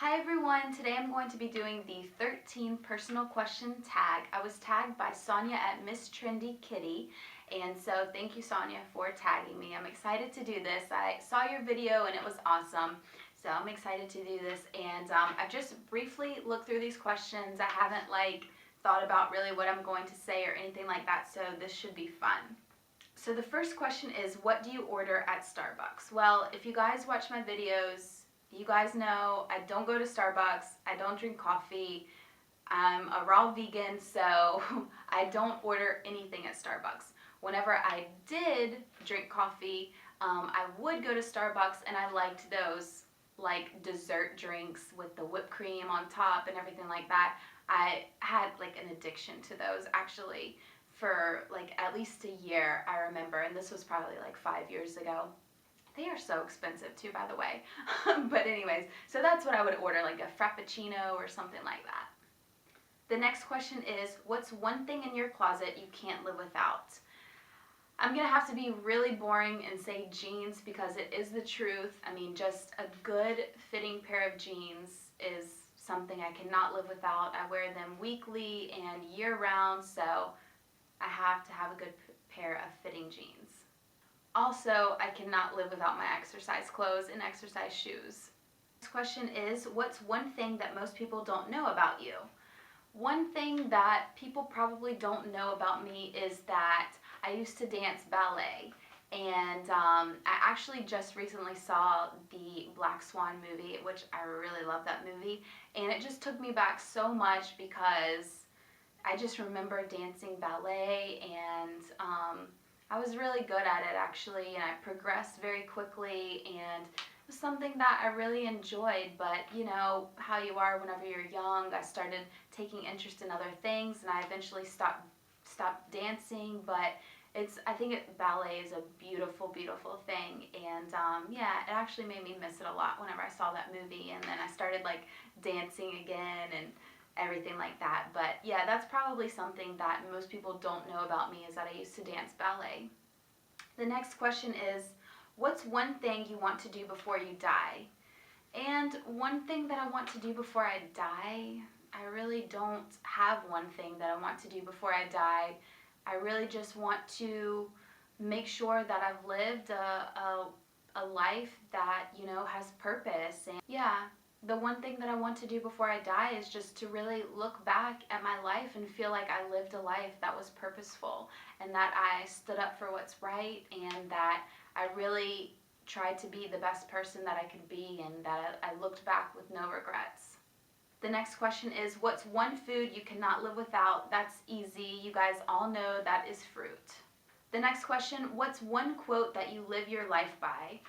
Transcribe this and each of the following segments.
Hi everyone, today I'm going to be doing the 13 personal question tag. I was tagged by Sonia at Miss Trendy Kitty, and so thank you Sonia for tagging me. I'm excited to do this. I saw your video and it was awesome, so I'm excited to do this. And I've just briefly looked through these questions. I haven't thought about really what I'm going to say or anything like that, so this should be fun. So the first question is, what do you order at Starbucks? Well, if you guys watch my videos, you guys know I don't go to Starbucks, I don't drink coffee, I'm a raw vegan, so I don't order anything at Starbucks. Whenever I did drink coffee, I would go to Starbucks and I liked those like dessert drinks with the whipped cream on top and everything like that. I had like an addiction to those actually for like at least a year, I remember, and this was probably like 5 years ago. They are so expensive too, by the way. But anyways, so that's what I would order, like a Frappuccino or something like that. The next question is, what's one thing in your closet you can't live without? I'm going to have to be really boring and say jeans because it is the truth. I mean, just a good fitting pair of jeans is something I cannot live without. I wear them weekly and year round, so I have to have a good pair of fitting jeans. Also, I cannot live without my exercise clothes and exercise shoes. Next question is, what's one thing that most people don't know about you? One thing that people probably don't know about me is that I used to dance ballet. And I actually just recently saw the Black Swan movie, which I really love that movie. And it just took me back so much because I just remember dancing ballet, and I was really good at it actually, and I progressed very quickly, and it was something that I really enjoyed. But you know how you are whenever you're young, I started taking interest in other things, and I eventually stopped dancing. But I think ballet is a beautiful, beautiful thing, and yeah, it actually made me miss it a lot whenever I saw that movie, and then I started like dancing again and everything like that. But yeah, that's probably something that most people don't know about me, is that I used to dance ballet. The next question is, what's one thing you want to do before you die? And one thing that I want to do before I die, I really don't have one thing that I want to do before I die. I really just want to make sure that I've lived a life that, you know, has purpose. And yeah, the one thing that I want to do before I die is just to really look back at my life and feel like I lived a life that was purposeful, and that I stood up for what's right, and that I really tried to be the best person that I could be, and that I looked back with no regrets. The next question is, what's one food you cannot live without? That's easy. You guys all know that is fruit. The next question, what's one quote that you live your life by?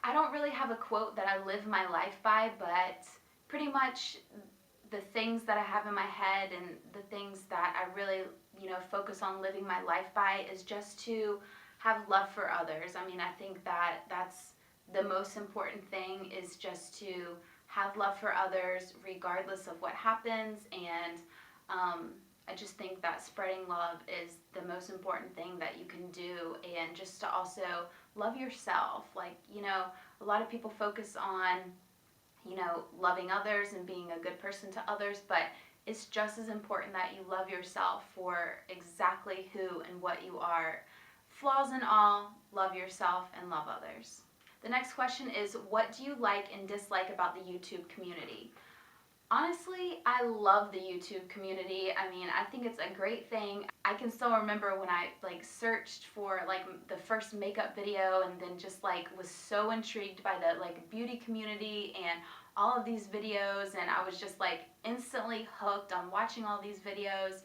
I don't really have a quote that I live my life by, but pretty much the things that I have in my head and the things that I really, you know, focus on living my life by is just to have love for others. I mean, I think that that's the most important thing, is just to have love for others regardless of what happens. And I just think that spreading love is the most important thing that you can do, and just to also love yourself. Like, you know, a lot of people focus on, you know, loving others and being a good person to others, but it's just as important that you love yourself for exactly who and what you are. Flaws and all, love yourself and love others. The next question is, what do you like and dislike about the YouTube community? Honestly, I love the YouTube community. I mean, I think it's a great thing. I can still remember when I searched for the first makeup video, and then just was so intrigued by the beauty community and all of these videos, and I was just instantly hooked on watching all these videos.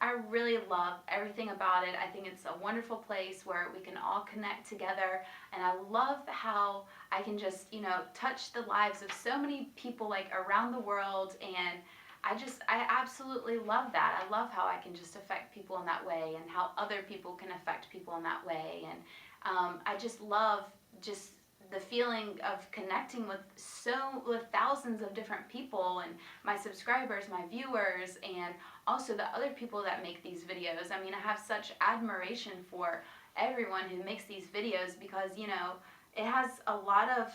I really love everything about it. I think it's a wonderful place where we can all connect together, and I love how I can just, you know, touch the lives of so many people around the world, and I absolutely love that. I love how I can just affect people in that way, and how other people can affect people in that way, and I just love just the feeling of connecting with thousands of different people, and my subscribers, my viewers, and also the other people that make these videos. I mean, I have such admiration for everyone who makes these videos, because, you know, it has a lot of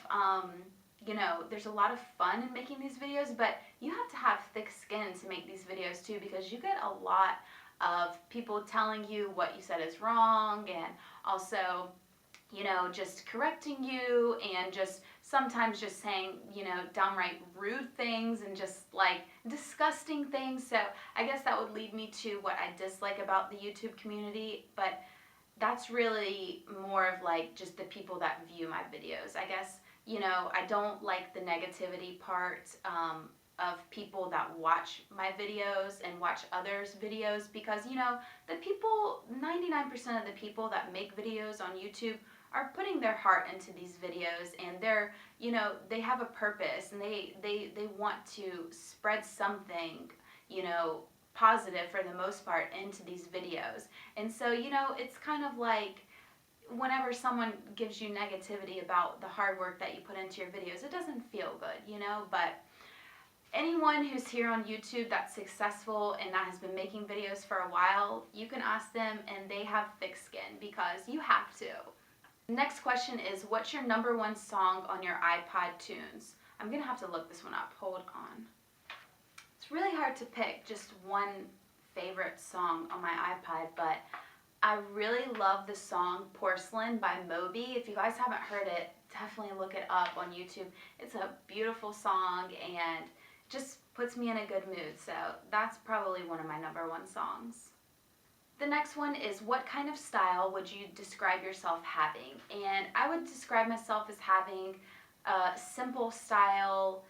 you know, there's a lot of fun in making these videos, but you have to have thick skin to make these videos too, because you get a lot of people telling you what you said is wrong, and also, you know, just correcting you, and just sometimes just saying, you know, downright rude things and just like disgusting things. So I guess that would lead me to what I dislike about the YouTube community, but that's really more of like just the people that view my videos. I guess, you know, I don't like the negativity part of people that watch my videos and watch others' videos, because, you know, the people, 99% of the people that make videos on YouTube are putting their heart into these videos, and they're, you know, they have a purpose, and they want to spread something, you know, positive for the most part into these videos. And so, you know, it's kind of like whenever someone gives you negativity about the hard work that you put into your videos, it doesn't feel good, you know. But anyone who's here on YouTube that's successful and that has been making videos for a while, you can ask them and they have thick skin, because you have to. Next question is, what's your #1 song on your iPod tunes? I'm gonna have to look this one up. Hold on. It's really hard to pick just one favorite song on my iPod, but I really love the song Porcelain by Moby. If you guys haven't heard it, definitely look it up on YouTube. It's a beautiful song and just puts me in a good mood, so that's probably one of my #1 songs. The next one is, what kind of style would you describe yourself having? And I would describe myself as having a simple style,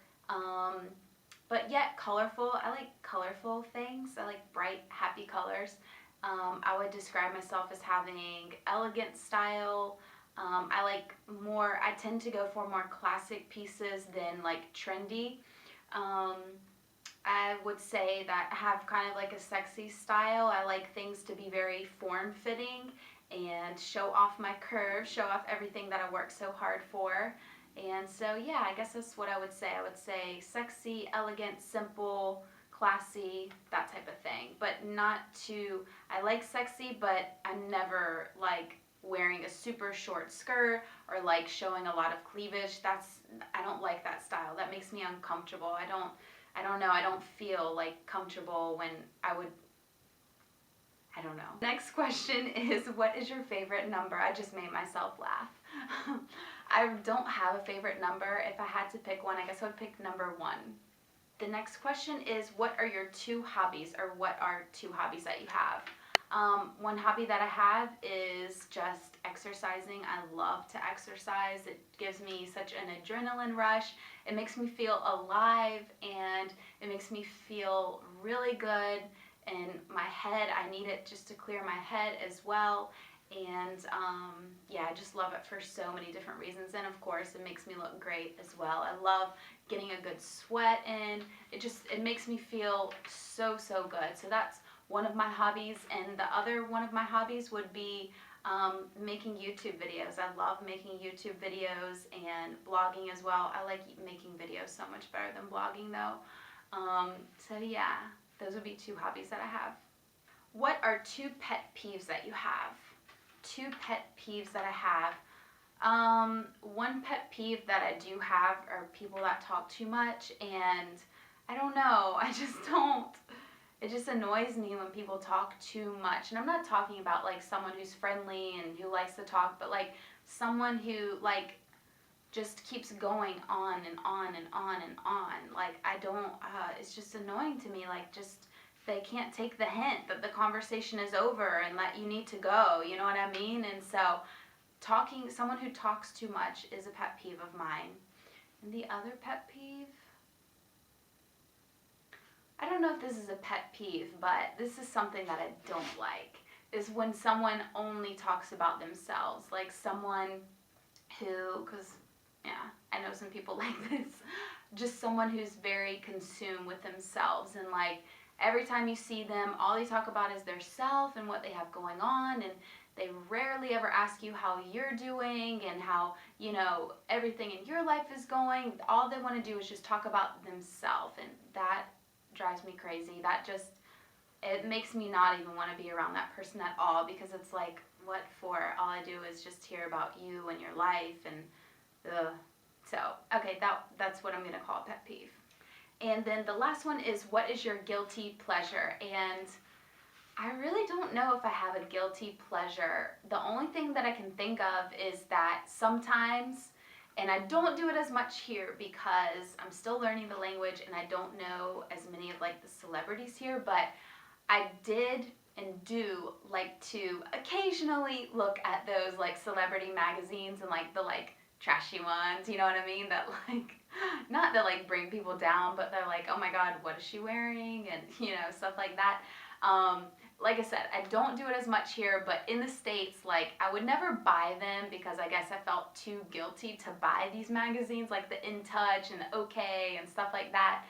but yet colorful. I like colorful things. I like bright, happy colors. I would describe myself as having elegant style. I tend to go for more classic pieces than like trendy. I would say that I have kind of like a sexy style. I like things to be very form-fitting and show off my curves, show off everything that I work so hard for. And so, yeah, I guess that's what I would say. I would say sexy, elegant, simple, classy, that type of thing. But not too, I like sexy, but I'm never like wearing a super short skirt or like showing a lot of cleavage. I don't like that style. That makes me uncomfortable. I don't know, I don't feel like comfortable when I don't know. Next question is, what is your favorite number? I just made myself laugh. I don't have a favorite number. If I had to pick one, I guess I would pick #1. The next question is, what are your 2 hobbies, or what are 2 hobbies that you have? One hobby that I have is just exercising. I love to exercise. It gives me such an adrenaline rush. It makes me feel alive, and it makes me feel really good in my head. I need it just to clear my head as well. And yeah, I just love it for so many different reasons. And of course, it makes me look great as well. I love getting a good sweat in. It makes me feel so good. So that's one of my hobbies. And the other one of my hobbies would be making YouTube videos. I love making YouTube videos and blogging as well. I like making videos so much better than blogging though. So yeah, those would be 2 hobbies that I have. What are 2 pet peeves that you have? 2 pet peeves that I have. One pet peeve that I do have are people that talk too much, and I don't know, it just annoys me when people talk too much. And I'm not talking about like someone who's friendly and who likes to talk, but like someone who like just keeps going on and on and on and on. Like it's just annoying to me. Like, just, they can't take the hint that the conversation is over and that you need to go, you know what I mean? And so someone who talks too much is a pet peeve of mine. And the other pet peeve, I don't know if this is a pet peeve, but this is something that I don't like, is when someone only talks about themselves. Like someone who, because yeah, I know some people like this, just someone who's very consumed with themselves, and like every time you see them, all they talk about is their self and what they have going on, and they rarely ever ask you how you're doing and how, you know, everything in your life is going. All they want to do is just talk about themselves, and that drives me crazy. It makes me not even want to be around that person at all, because it's like, what for? All I do is just hear about you and your life, and So, okay, that's what I'm going to call a pet peeve. And then the last one is, what is your guilty pleasure? And I really don't know if I have a guilty pleasure. The only thing that I can think of is that sometimes, and I don't do it as much here because I'm still learning the language and I don't know as many of like the celebrities here, but I did and do like to occasionally look at those like celebrity magazines and like the like trashy ones, you know what I mean? That like, not that like bring people down, but they're like, oh my god, what is she wearing? And you know, stuff like that. Like I said, I don't do it as much here, but in the States, like, I would never buy them because I guess I felt too guilty to buy these magazines, like the In Touch and the OK and stuff like that.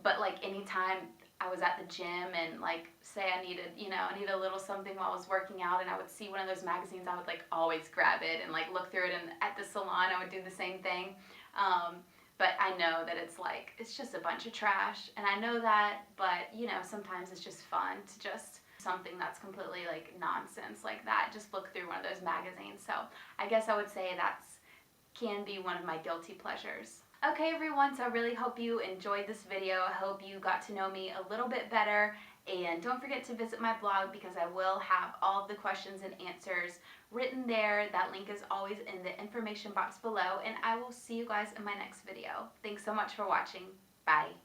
But like anytime I was at the gym and like say I needed, you know, I needed a little something while I was working out and I would see one of those magazines, I would like always grab it and like look through it, and at the salon I would do the same thing. But I know that it's like, it's just a bunch of trash, and I know that, but you know, sometimes it's just fun to just something that's completely like nonsense like that, just look through one of those magazines. So I guess I would say that's can be one of my guilty pleasures. Okay everyone, so I really hope you enjoyed this video. I hope you got to know me a little bit better, and don't forget to visit my blog because I will have all of the questions and answers written there. That link is always in the information box below, and I will see you guys in my next video. Thanks so much for watching. Bye.